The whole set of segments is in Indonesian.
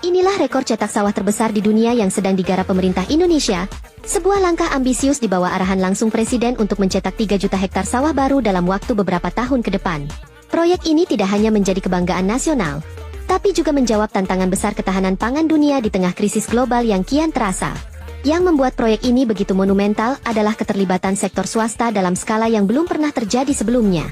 Inilah rekor cetak sawah terbesar di dunia yang sedang digarap pemerintah Indonesia. Sebuah langkah ambisius di bawah arahan langsung Presiden untuk mencetak 3 juta hektar sawah baru dalam waktu beberapa tahun ke depan. Proyek ini tidak hanya menjadi kebanggaan nasional, tapi juga menjawab tantangan besar ketahanan pangan dunia di tengah krisis global yang kian terasa. Yang membuat proyek ini begitu monumental adalah keterlibatan sektor swasta dalam skala yang belum pernah terjadi sebelumnya.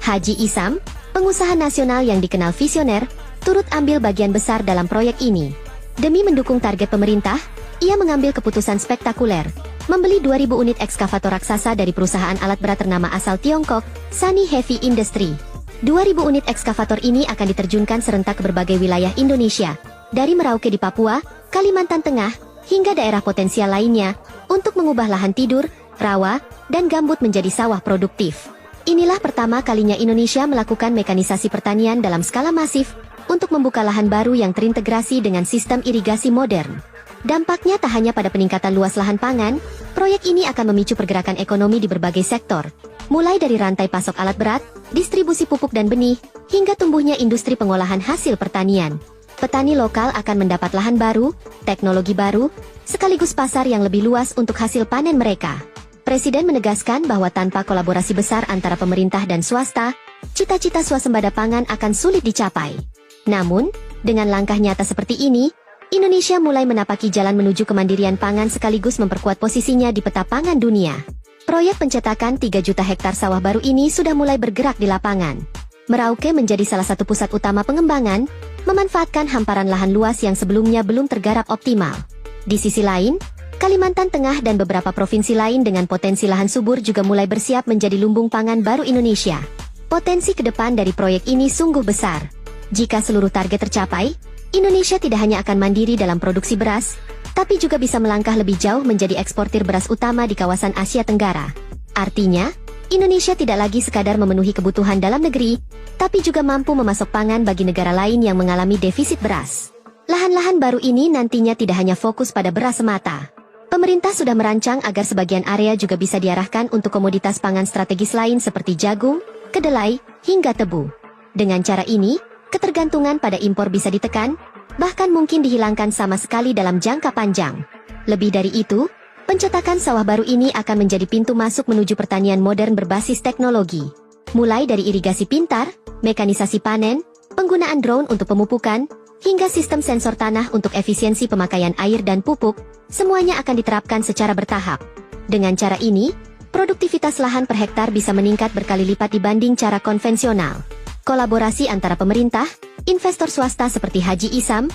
Haji Isam, pengusaha nasional yang dikenal visioner, turut ambil bagian besar dalam proyek ini. Demi mendukung target pemerintah, ia mengambil keputusan spektakuler, membeli 2.000 unit ekskavator raksasa dari perusahaan alat berat ternama asal Tiongkok, Sunny Heavy Industry. 2.000 unit ekskavator ini akan diterjunkan serentak ke berbagai wilayah Indonesia, dari Merauke di Papua, Kalimantan Tengah, hingga daerah potensial lainnya, untuk mengubah lahan tidur, rawa, dan gambut menjadi sawah produktif. Inilah pertama kalinya Indonesia melakukan mekanisasi pertanian dalam skala masif, untuk membuka lahan baru yang terintegrasi dengan sistem irigasi modern. Dampaknya tak hanya pada peningkatan luas lahan pangan, proyek ini akan memicu pergerakan ekonomi di berbagai sektor, mulai dari rantai pasok alat berat, distribusi pupuk dan benih, hingga tumbuhnya industri pengolahan hasil pertanian. Petani lokal akan mendapat lahan baru, teknologi baru, sekaligus pasar yang lebih luas untuk hasil panen mereka. Presiden menegaskan bahwa tanpa kolaborasi besar antara pemerintah dan swasta, cita-cita swasembada pangan akan sulit dicapai. Namun, dengan langkah nyata seperti ini, Indonesia mulai menapaki jalan menuju kemandirian pangan sekaligus memperkuat posisinya di peta pangan dunia. Proyek pencetakan 3 juta hektar sawah baru ini sudah mulai bergerak di lapangan. Merauke menjadi salah satu pusat utama pengembangan, memanfaatkan hamparan lahan luas yang sebelumnya belum tergarap optimal. Di sisi lain, Kalimantan Tengah dan beberapa provinsi lain dengan potensi lahan subur juga mulai bersiap menjadi lumbung pangan baru Indonesia. Potensi ke depan dari proyek ini sungguh besar. Jika seluruh target tercapai, Indonesia tidak hanya akan mandiri dalam produksi beras, tapi juga bisa melangkah lebih jauh menjadi eksportir beras utama di kawasan Asia Tenggara. Artinya, Indonesia tidak lagi sekadar memenuhi kebutuhan dalam negeri, tapi juga mampu memasok pangan bagi negara lain yang mengalami defisit beras. Lahan-lahan baru ini nantinya tidak hanya fokus pada beras semata. Pemerintah sudah merancang agar sebagian area juga bisa diarahkan untuk komoditas pangan strategis lain seperti jagung, kedelai, hingga tebu. Dengan cara ini, ketergantungan pada impor bisa ditekan, bahkan mungkin dihilangkan sama sekali dalam jangka panjang. Lebih dari itu, pencetakan sawah baru ini akan menjadi pintu masuk menuju pertanian modern berbasis teknologi. Mulai dari irigasi pintar, mekanisasi panen, penggunaan drone untuk pemupukan, hingga sistem sensor tanah untuk efisiensi pemakaian air dan pupuk, semuanya akan diterapkan secara bertahap. Dengan cara ini, produktivitas lahan per hektar bisa meningkat berkali lipat dibanding cara konvensional. Kolaborasi antara pemerintah, investor swasta seperti Haji Isam,